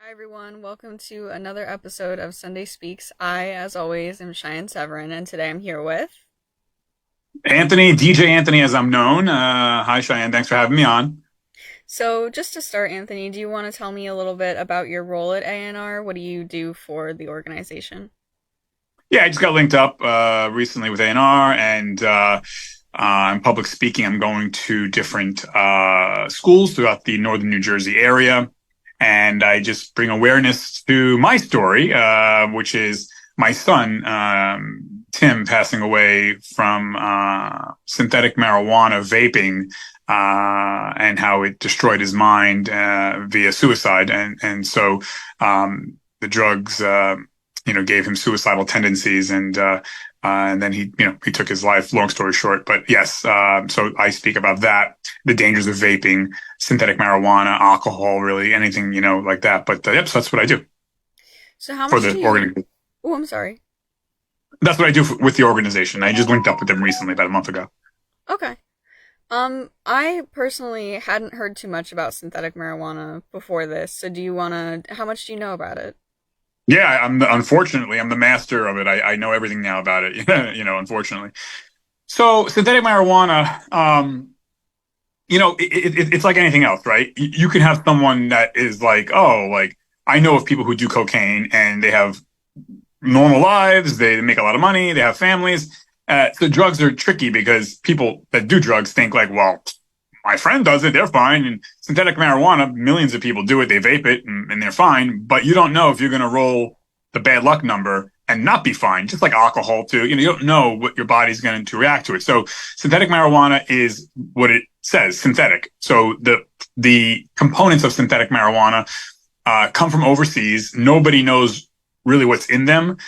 Hi everyone, welcome to another episode of Sunday Speaks. I, as always, am Cheyenne Severin, and today I'm here with. Anthony, DJ Anthony, as I'm known. Hi, Cheyenne. Thanks for having me on. So, just to start, Anthony, do you want to tell me a little bit about your role at ANR? What do you do for the organization? Yeah, I just got linked up recently with A&R, and in public speaking, I'm going to different schools throughout the northern New Jersey area, and I just bring awareness to my story, which is my son, Tim, passing away from synthetic marijuana vaping. And how it destroyed his mind via suicide, and so the drugs gave him suicidal tendencies, and then he took his life. Long story short, but yes, so I speak about that, the dangers of vaping, synthetic marijuana, alcohol, really anything like that. But yep, so that's what I do So, how for much the do you. organization. Oh, I'm sorry. That's what I do with the organization. I just linked up with them recently, about a month ago. Okay. I personally hadn't heard too much about synthetic marijuana before this, so do you want to. How much do you know about it? Yeah, unfortunately, I'm the master of it. I know everything now about it. Unfortunately. So synthetic marijuana, it's like anything else, right? You can have someone that is like, oh, like I know of people who do cocaine and they have normal lives, they make a lot of money, they have families. So drugs are tricky because people that do drugs think like, well, my friend does it, they're fine. And synthetic marijuana, millions of people do it, they vape it, and they're fine. But you don't know if you're going to roll the bad luck number and not be fine. Just like alcohol, too. You don't know what your body's going to react to it. So synthetic marijuana is what it says, synthetic. So the components of synthetic marijuana come from overseas. Nobody knows really what's in them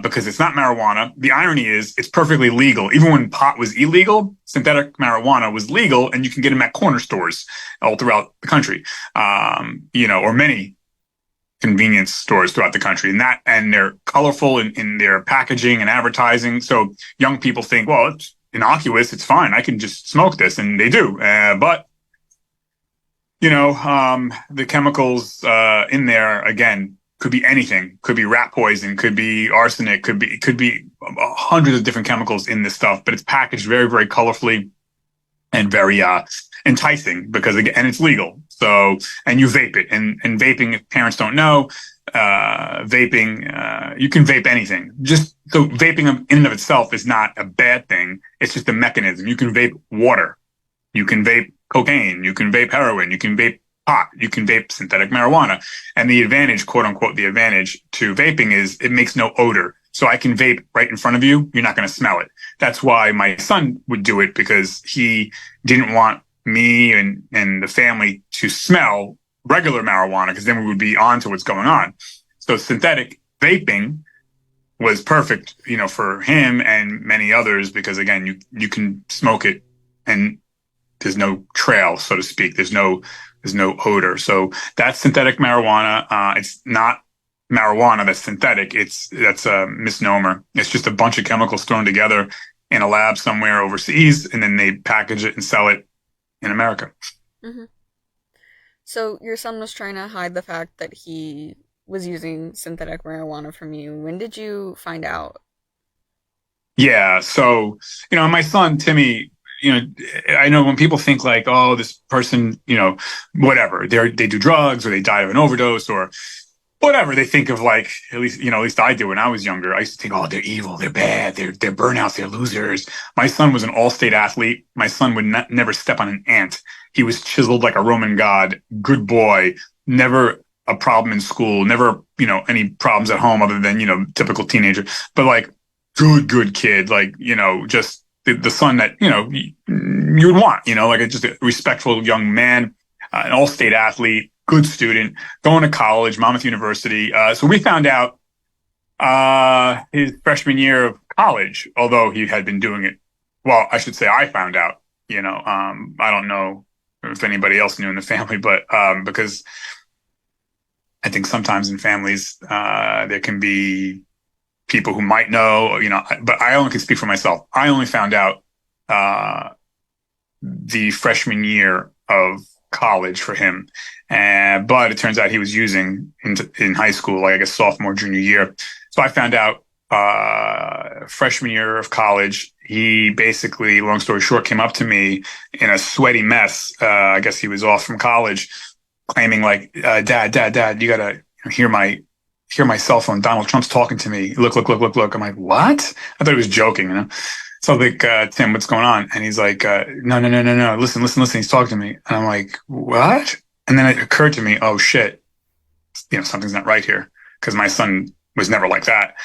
because it's not marijuana. The irony is it's perfectly legal. Even when pot was illegal, synthetic marijuana was legal, and you can get them at corner stores all throughout the country, or many convenience stores throughout the country. And they're colorful in their packaging and advertising. So young people think, well, it's innocuous, it's fine, I can just smoke this, and they do. But the chemicals in there, again, could be anything. Could be rat poison, could be arsenic, could be hundreds of different chemicals in this stuff, but it's packaged very, very colorfully and very enticing because again, and it's legal. So, and you vape it, and vaping, if parents don't know, vaping, you can vape anything. Just so vaping in and of itself is not a bad thing. It's just a mechanism. You can vape water, you can vape cocaine, you can vape heroin, you can vape pot, you can vape synthetic marijuana. And the advantage, quote unquote, the advantage to vaping is it makes no odor. So I can vape right in front of you. You're not going to smell it. That's why my son would do it, because he didn't want me and the family to smell regular marijuana, because then we would be on to what's going on. So synthetic vaping was perfect, for him and many others, because again, you can smoke it and there's no trail, so to speak. There's no odor. So that's synthetic marijuana. It's not marijuana that's synthetic. That's a misnomer. It's just a bunch of chemicals thrown together in a lab somewhere overseas, and then they package it and sell it in America. Hmm. So, your son was trying to hide the fact that he was using synthetic marijuana from you. When did you find out? Yeah. So, my son, Timmy, I know when people think like, oh, this person, whatever, they do drugs or they die of an overdose or whatever, they think of like, at least I did when I was younger. I used to think, oh, they're evil, they're bad, they're burnouts, they're losers. My son was an all-state athlete. My son would never step on an ant. He was chiseled like a Roman god, good boy, never a problem in school, never, any problems at home other than, typical teenager, but like good kid, like, just the son that, you would want, like just a respectful young man, an all-state athlete, good student, going to college, Monmouth University. So we found out his freshman year of college, although he had been doing it. Well, I should say I found out. I don't know if anybody else knew in the family, but because I think sometimes in families there can be people who might know, but I only can speak for myself. I only found out the freshman year of college for him. But it turns out he was using in high school, like I guess sophomore, junior year. So I found out freshman year of college. He basically, long story short, came up to me in a sweaty mess. I guess he was off from college, claiming like, Dad, you gotta hear my cell phone. Donald Trump's talking to me. Look. I'm like, what? I thought he was joking, you know? So I'm like, Tim, what's going on? And he's like, no. Listen. He's talking to me. And I'm like, what? And then it occurred to me, oh shit, something's not right here. Cause my son was never like that.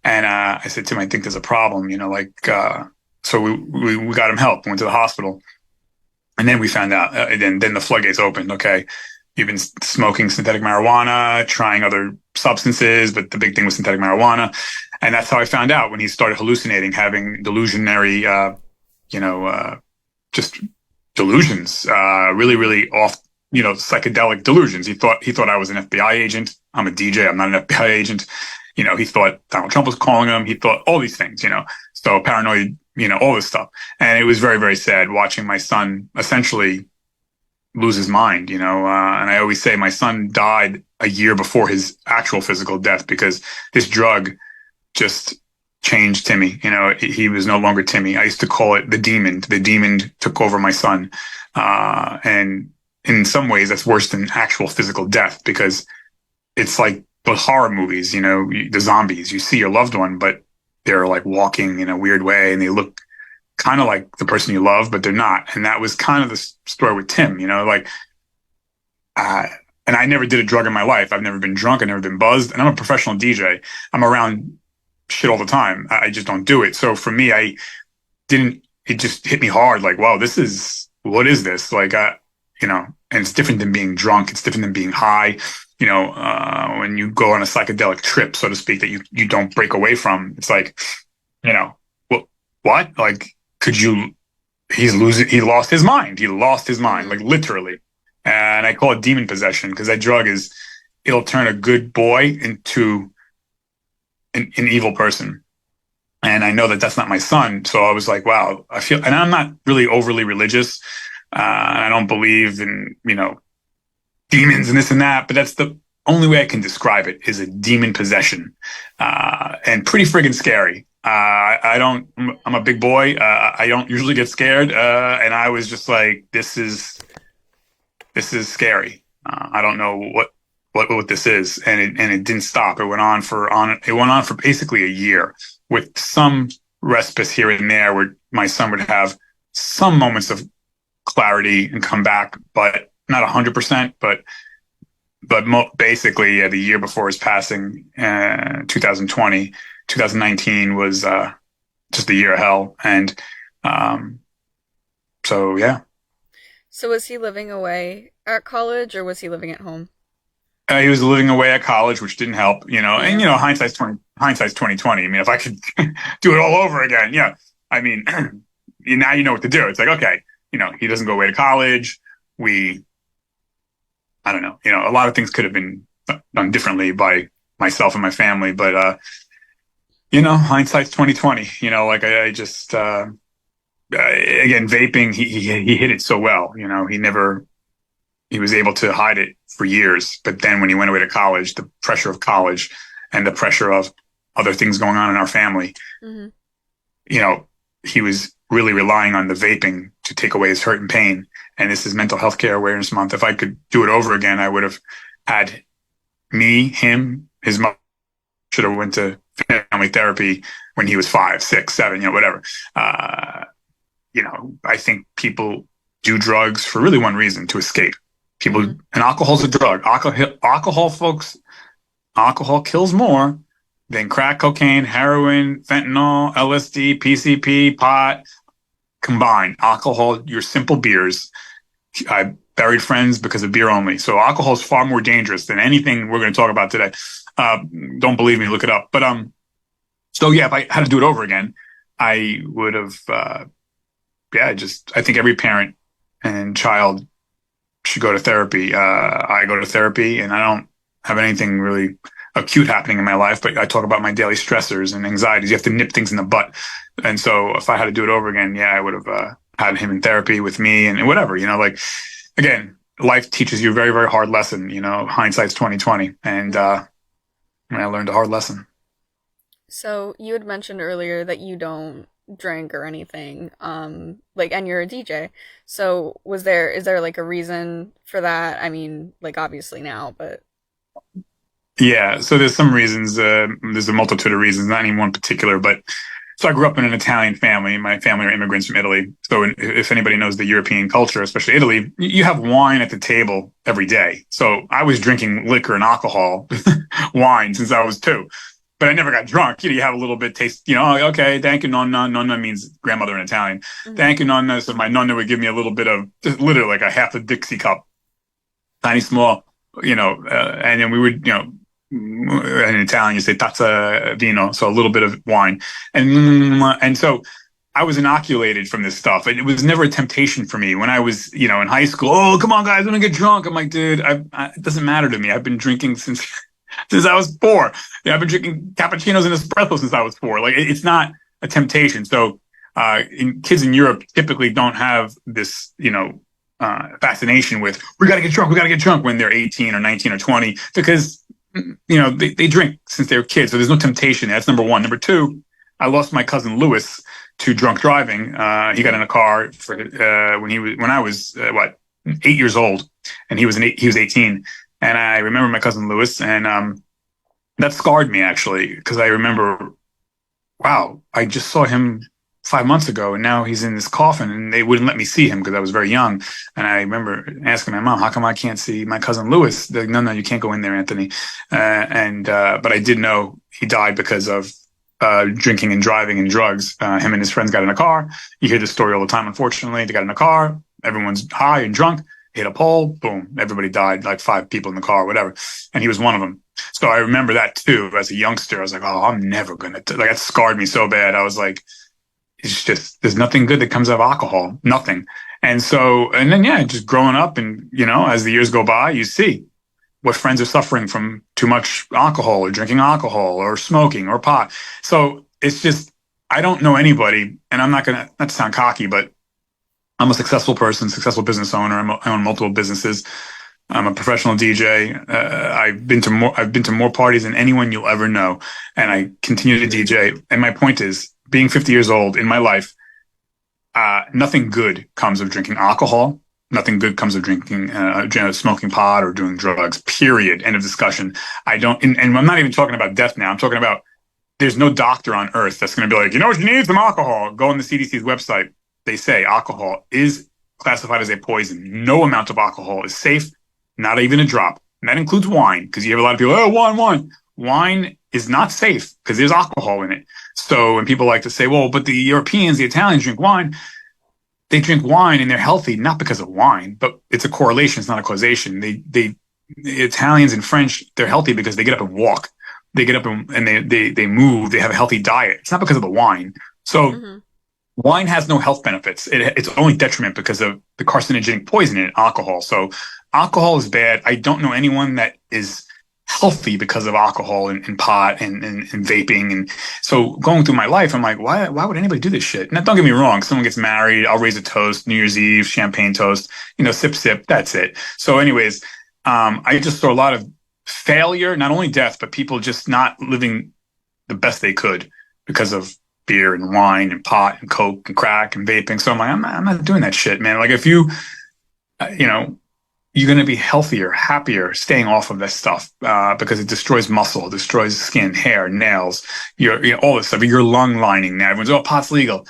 And, I said, Tim, I think there's a problem, so we got him help, went to the hospital. And then we found out, then the floodgates opened. Okay. You've been smoking synthetic marijuana, trying other substances, but the big thing was synthetic marijuana. And that's how I found out when he started hallucinating, having delusionary, just delusions, really, really off, psychedelic delusions. He thought I was an FBI agent. I'm a DJ. I'm not an FBI agent. He thought Donald Trump was calling him. He thought all these things, so paranoid, all this stuff. And it was very, very sad watching my son essentially lose his mind, and I always say my son died a year before his actual physical death because this drug just changed Timmy. He was no longer Timmy. I used to call it the demon. The demon took over my son. And in some ways that's worse than actual physical death because it's like the horror movies, the zombies, you see your loved one, but they're like walking in a weird way and they look kind of like the person you love, but they're not. And that was kind of the story with Tim, and I never did a drug in my life. I've never been drunk. I've never been buzzed. And I'm a professional DJ. I'm around shit all the time. I just don't do it. So for me, it just hit me hard. Like, wow, what is this? Like, and it's different than being drunk. It's different than being high. When you go on a psychedelic trip, so to speak, that you don't break away from, it's like, what? Like, he lost his mind. He lost his mind, like literally. And I call it demon possession because that drug it'll turn a good boy into an evil person. And I know that that's not my son. So I was like, wow, and I'm not really overly religious. And I don't believe in, demons and this and that, but that's the only way I can describe it is a demon possession. And pretty friggin' scary. I'm a big boy. I don't usually get scared. And I was just like, this is scary. I don't know what this is. And it didn't stop. It went on for basically a year with some respite here and there where my son would have some moments of clarity and come back, but not 100%, but basically, the year before his passing, 2020, 2019 was just a year of hell. And so, yeah. So was he living away at college or was he living at home? He was living away at college, which didn't help, and, Yeah. hindsight's 2020. I mean, if I could do it all over again, yeah. I mean, now you know what to do. It's like, okay, he doesn't go away to college. I don't know, a lot of things could have been done differently by myself and my family, but, hindsight's 2020, like I just, again, vaping, he hid it so well, he was able to hide it for years. But then when he went away to college, the pressure of college and the pressure of other things going on in our family, Mm-hmm. He was really relying on the vaping to take away his hurt and pain. And this is Mental Health Care Awareness Month. If I could do it over again, I would have had him, his mom should have went to family therapy when he was 5, 6, 7, whatever. I think people do drugs for really one reason, to escape. People, Mm-hmm. and alcohol's a drug. Alcohol, folks, alcohol kills more than crack cocaine, heroin, fentanyl, LSD, PCP, pot combined. Alcohol, your simple beers. I buried friends because of beer only. So alcohol is far more dangerous than anything we're going to talk about today. Don't believe me, look it up. But so yeah, if I had to do it over again, I would have. I think every parent and child should go to therapy. I go to therapy, and I don't have anything really acute happening in my life, but I talk about my daily stressors and anxieties. You have to nip things in the butt. And so if I had to do it over again, yeah, I would have had him in therapy with me and whatever, like, again, life teaches you a very, very hard lesson. Hindsight's 2020, and Hmm. I learned a hard lesson. So you had mentioned earlier that you don't drink or anything, like, and you're a DJ. So is there like a reason for that? I mean, like obviously now, but Yeah, so there's some reasons. There's a multitude of reasons, not any one particular. But so I grew up in an Italian family. My family are immigrants from Italy. So if anybody knows the European culture, especially Italy, you have wine at the table every day. So I was drinking liquor and alcohol, wine since I was two. But I never got drunk. You have a little bit taste. Oh, okay, thank you, nonna. Nonna means grandmother in Italian. hmm. Thank you, nonna. So my nonna would give me a little bit of, just literally like a half a Dixie cup, tiny small, and then we would, in Italian you say tazza vino, so a little bit of wine, and so I was inoculated from this stuff, and it was never a temptation for me when I was, in high school. Oh, come on, guys, I'm gonna get drunk. I'm like, dude, it doesn't matter to me. I've been drinking since since I was four. I've been drinking cappuccinos and espresso since I was four. Like, it's not a temptation. So, kids in Europe typically don't have this, fascination with we got to get drunk when they're 18 or 19 or 20 because they drink since they were kids. So there's no temptation. That's number one. Number two, I lost my cousin Lewis to drunk driving. He got in a car when I was what 8 years old, and he was 18. And I remember my cousin Lewis, and that scarred me actually because I remember, wow, I just saw him 5 months ago, and now he's in this coffin, and they wouldn't let me see him because I was very young. And I remember asking my mom, "How come I can't see my cousin Lewis?" They're like, no, you can't go in there, Anthony. And But I did know he died because of drinking and driving and drugs. Him and his friends got in a car. You hear this story all the time. Unfortunately, they got in a car. Everyone's high and drunk. Hit a pole. Boom! Everybody died. Like five people in the car, whatever. And he was one of them. So I remember that too. As a youngster, I was like, "Oh, I'm never gonna." Like, that scarred me so bad. I was like, it's just there's nothing good that comes out of alcohol, nothing. And then yeah, just growing up, and as the years go by, you see what friends are suffering from too much alcohol or drinking alcohol or smoking or pot. So it's just, I don't know anybody, and I'm not gonna, not to sound cocky, but I'm a successful person, successful business owner. I own multiple businesses. I'm a professional DJ. I've been to more parties than anyone you'll ever know, and I continue to DJ. And my point is, being 50 years old in my life, nothing good comes of drinking alcohol. Nothing good comes of drinking, smoking pot or doing drugs. Period. End of discussion. I don't, and I'm not even talking about death now. I'm talking about there's no doctor on earth that's going to be like, you know what you need? Some alcohol. Go on the CDC's website. They say alcohol is classified as a poison. No amount of alcohol is safe, not even a drop. And that includes wine, because you have a lot of people, oh, wine, wine. Wine is not safe because there's alcohol in it. So when people like to say, well, but the Europeans, the Italians drink wine, they drink wine and they're healthy, not because of wine, but it's a correlation. It's not a causation. The Italians and French, they're healthy because they get up and walk. They get up and they move. They have a healthy diet. It's not because of the wine. So Hmm. wine has no health benefits. It's only detriment because of the carcinogenic poison in it, alcohol. So alcohol is bad. I don't know anyone that is healthy because of alcohol and pot and vaping. And so going through my life, I'm like, why would anybody do this shit? Now, don't get me wrong. Someone gets married, I'll raise a toast, New Year's Eve, champagne toast, sip, sip. That's it. So anyways, I just saw a lot of failure, not only death, but people just not living the best they could because of beer and wine and pot and coke and crack and vaping. So I'm like, I'm not doing that shit, man. Like, if you, you know, you're going to be healthier, happier, staying off of this stuff because it destroys muscle, destroys skin, hair, nails, all this stuff. Your lung lining. Now everyone's, oh, pot's legal.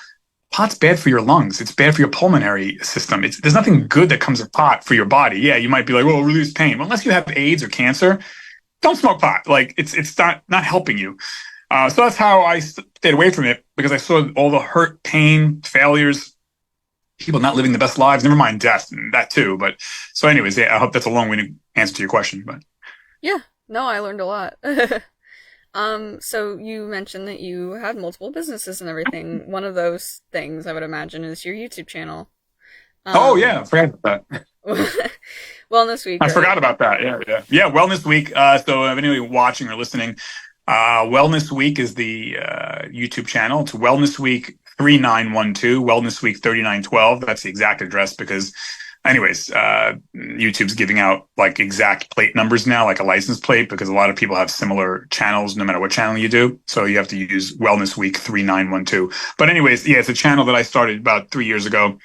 Pot's bad for your lungs. It's bad for your pulmonary system. There's nothing good that comes of pot for your body. Yeah, you might be like, well, release pain. Well, unless you have AIDS or cancer, don't smoke pot. Like, it's not helping you. So that's how I stayed away from it, because I saw all the hurt, pain, failures, people not living the best lives. Never mind death, and that too. But so, anyways, yeah, I hope that's a long-winded answer to your question. But Yeah, no, I learned a lot. So you mentioned that you had multiple businesses and everything. One of those things I would imagine is your YouTube channel. oh yeah, Um, I forgot about that. Wellness Week, I right? forgot about that. Yeah, yeah, yeah. Wellness Week. So if anybody watching or listening, Wellness Week is the YouTube channel. It's Wellness Week 3912, Wellness Week 3912. That's the exact address, because anyways, YouTube's giving out like exact plate numbers now, like a license plate, because a lot of people have similar channels, no matter what channel you do. So you have to use Wellness Week 3912. But anyways, yeah, it's a channel that I started about 3 years ago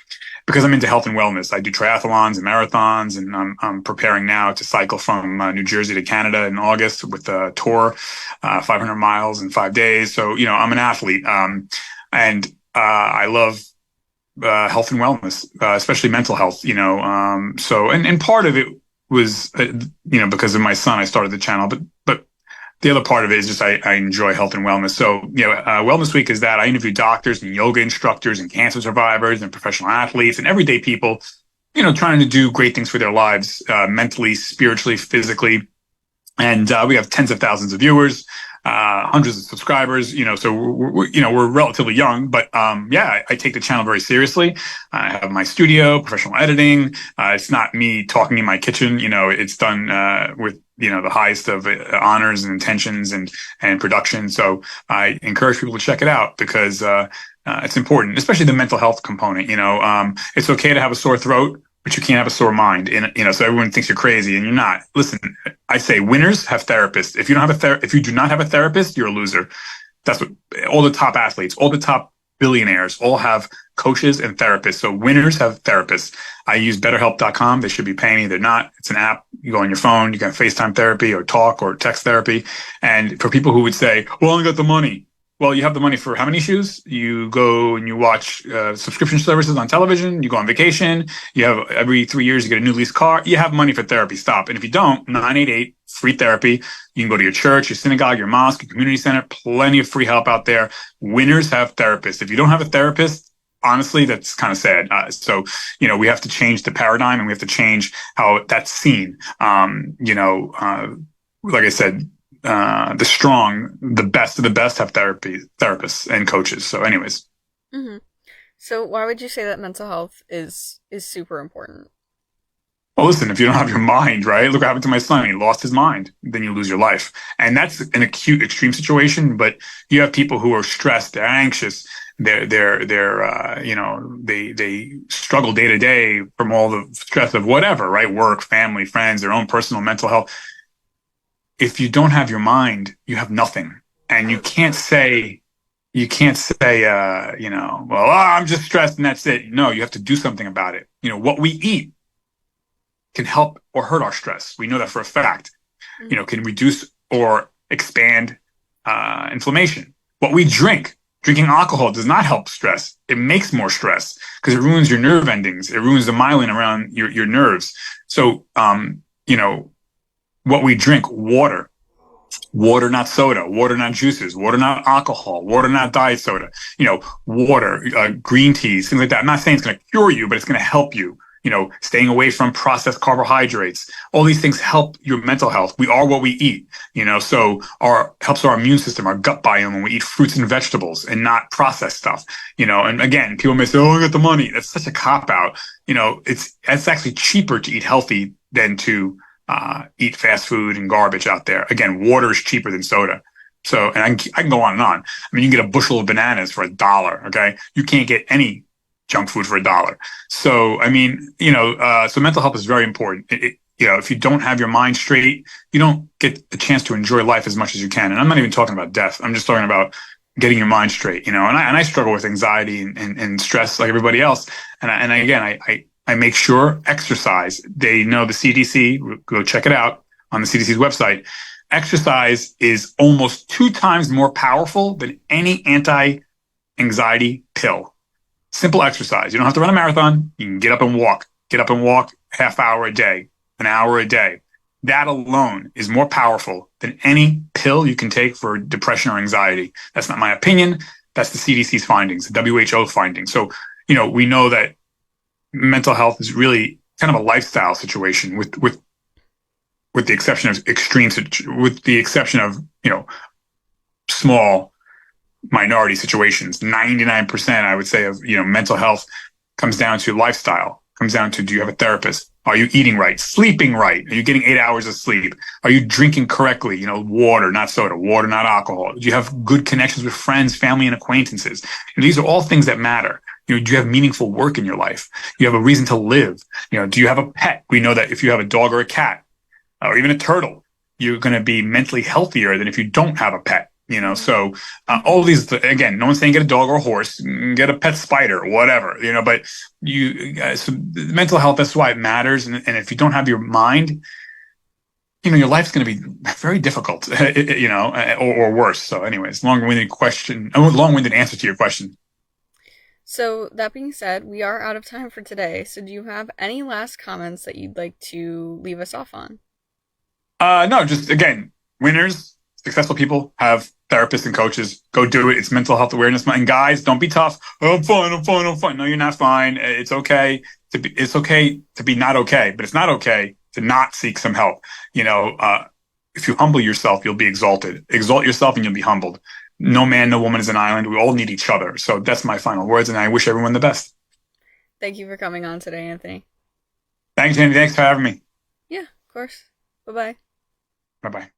because I'm into health and wellness. I do triathlons and marathons, and I'm preparing now to cycle from New Jersey to Canada in August with a tour, 500 miles in 5 days. So, I'm an athlete. And I love health and wellness, especially mental health, and part of it was, because of my son, I started the channel, but the other part of it is just I enjoy health and wellness. So, Wellness Week is that I interview doctors and yoga instructors and cancer survivors and professional athletes and everyday people, trying to do great things for their lives, mentally, spiritually, physically. And we have tens of thousands of viewers, hundreds of subscribers, so we're relatively young, but I take the channel very seriously. I have my studio, professional editing. It's not me talking in my kitchen, it's done with the highest of honors and intentions and production. So I encourage people to check it out because it's important, especially the mental health component. It's okay to have a sore throat, but you can't have a sore mind. And so everyone thinks you're crazy, and you're not. Listen, I say winners have therapists. If you do not have a therapist, you're a loser. That's what all the top athletes, all the top billionaires, all have coaches and therapists. So winners have therapists. I use BetterHelp.com. They should be paying me. They're not. It's an app. You go on your phone. You can FaceTime therapy or talk or text therapy. And for people who would say, "Well, I only got the money." Well, you have the money for how many shoes? You go and you watch subscription services on television. You go on vacation. You have every 3 years, you get a new lease car. You have money for therapy. Stop. And if you don't, 988 free therapy. You can go to your church, your synagogue, your mosque, your community center. Plenty of free help out there. Winners have therapists. If you don't have a therapist, honestly, that's kind of sad. So, we have to change the paradigm, and we have to change how that's seen. Like I said, the strong, the best of the best have therapists and coaches. So anyways. Mm-hmm. So why would you say that mental health is super important? Well, listen, if you don't have your mind, right? Look what happened to my son. He lost his mind. Then you lose your life. And that's an acute, extreme situation. But you have people who are stressed. They're anxious. They struggle day to day from all the stress of whatever, right? Work, family, friends, their own personal mental health. If you don't have your mind, you have nothing. And you can't say, well, I'm just stressed and that's it. No, you have to do something about it. What we eat can help or hurt our stress. We know that for a fact. Can reduce or expand inflammation. What we drinking alcohol does not help stress. It makes more stress because it ruins your nerve endings. It ruins the myelin around your nerves. So, what we drink, water, not soda, water, not juices, water, not alcohol, water, not diet soda, water, green teas, things like that. I'm not saying it's going to cure you, but it's going to help you. Staying away from processed carbohydrates. All these things help your mental health. We are what we eat, so helps our immune system, our gut biome when we eat fruits and vegetables and not processed stuff, and again, people may say, "Oh, I got the money." That's such a cop out. It's actually cheaper to eat healthy than to eat fast food and garbage out there. Again, water is cheaper than soda. So, and I can go on and on. I mean, you can get a bushel of bananas for $1. Okay. You can't get any junk food for $1. So, I mean, so mental health is very important. If you don't have your mind straight, you don't get a chance to enjoy life as much as you can. And I'm not even talking about death. I'm just talking about getting your mind straight, and I struggle with anxiety and stress like everybody else. And I make sure exercise. They know the CDC, go check it out on the CDC's website. Exercise is almost 2 times more powerful than any anti-anxiety pill. Simple exercise. You don't have to run a marathon. You can get up and walk half hour a day, an hour a day. That alone is more powerful than any pill you can take for depression or anxiety. That's not my opinion. That's the CDC's findings, the WHO findings. So, we know that mental health is really kind of a lifestyle situation with the exception of small minority situations. 99%, I would say, of, mental health comes down to lifestyle, comes down to, do you have a therapist? Are you eating right? Sleeping right? Are you getting 8 hours of sleep? Are you drinking correctly? Water, not soda, water, not alcohol. Do you have good connections with friends, family, and acquaintances? These are all things that matter. Do you have meaningful work in your life? You have a reason to live. Do you have a pet? We know that if you have a dog or a cat or even a turtle, you're going to be mentally healthier than if you don't have a pet. Mm-hmm. So all these, again, no one's saying get a dog or a horse, get a pet spider, whatever. But so mental health, that's why it matters. And if you don't have your mind, your life's going to be very difficult, or worse. So, anyways, long-winded answer to your question. So, that being said, we are out of time for today. So, do you have any last comments that you'd like to leave us off on? No, just again, winners, successful people have therapists and coaches. Go do it. It's Mental Health Awareness Month. And guys, don't be tough. Oh, I'm fine. I'm fine. I'm fine. No, you're not fine. It's okay to be not okay, but it's not okay to not seek some help. If you humble yourself, you'll be exalted. Exalt yourself and you'll be humbled. No man, no woman is an island. We all need each other. So that's my final words. And I wish everyone the best. Thank you for coming on today, Anthony. Thanks, Andy. Thanks for having me. Yeah, of course. Bye bye. Bye bye.